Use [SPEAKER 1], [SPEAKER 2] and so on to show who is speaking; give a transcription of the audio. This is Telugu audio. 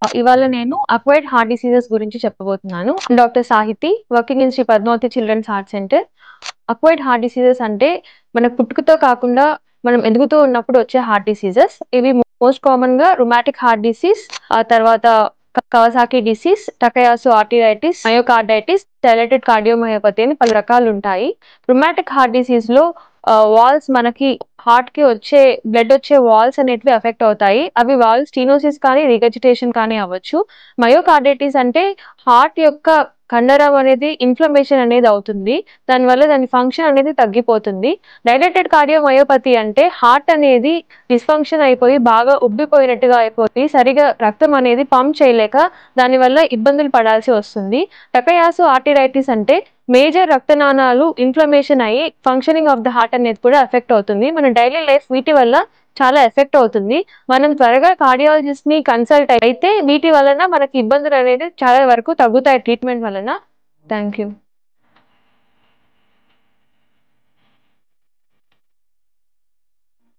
[SPEAKER 1] ఇవాళ నేను అక్వైర్డ్ హార్ట్ డిసీజెస్ గురించి చెప్పబోతున్నాను. Doctor Sahiti, working in Shri Padmavathi children's heart centre. Acquired heart diseases అంటే మన పుట్టుకతో కాకుండా మనం ఎదుగుతూ ఉన్నప్పుడు వచ్చే హార్ట్ డిసీజెస్. ఇవి మోస్ట్ కామన్ గా రుమాటిక్ హార్ట్ డిసీజ్, ఆ తర్వాత Kawasaki disease, Takayasu arteritis, myocarditis, dilated cardiomyopathy అని పలు రకాలు ఉంటాయి. రుమాటిక్ హార్ట్ డిసీజ్ లో వాల్స్ మనకి హార్ట్ కి వచ్చే బ్లడ్ వచ్చే వాల్స్ అనేటివి ఎఫెక్ట్ అవుతాయి. అవి వాల్స్ స్టీనోసిస్ కానీ రిగజిటేషన్ కానీ అవ్వచ్చు. మయోకార్డైటిస్ అంటే హార్ట్ యొక్క కండరం అనేది ఇన్ఫ్లమేషన్ అనేది అవుతుంది. దానివల్ల దాని ఫంక్షన్ అనేది తగ్గిపోతుంది. డైలేటెడ్ కార్డియోమయోపతి అంటే హార్ట్ అనేది డిస్ఫంక్షన్ అయిపోయి బాగా ఉబ్బిపోయినట్టుగా అయిపోయి సరిగా రక్తం అనేది పంప్ చేయలేక దానివల్ల ఇబ్బందులు పడాల్సి వస్తుంది. టకయాసు ఆర్టిరైటిస్ అంటే మేజర్ రక్తనాళాలు ఇన్ఫ్లమేషన్ అయ్యి ఫంక్షనింగ్ ఆఫ్ ద హార్ట్ అనేది కూడా ఎఫెక్ట్ అవుతుంది. మన డైలీ లైఫ్ వీటి వల్ల చాలా ఎఫెక్ట్ అవుతుంది. మనం త్వరగా కార్డియాలజిస్ట్ ని కన్సల్ట్ అయితే వీటి వలన మనకి ఇబ్బందులు అనేది చాలా వరకు తగ్గుతాయి ట్రీట్మెంట్ వలన. Thank you.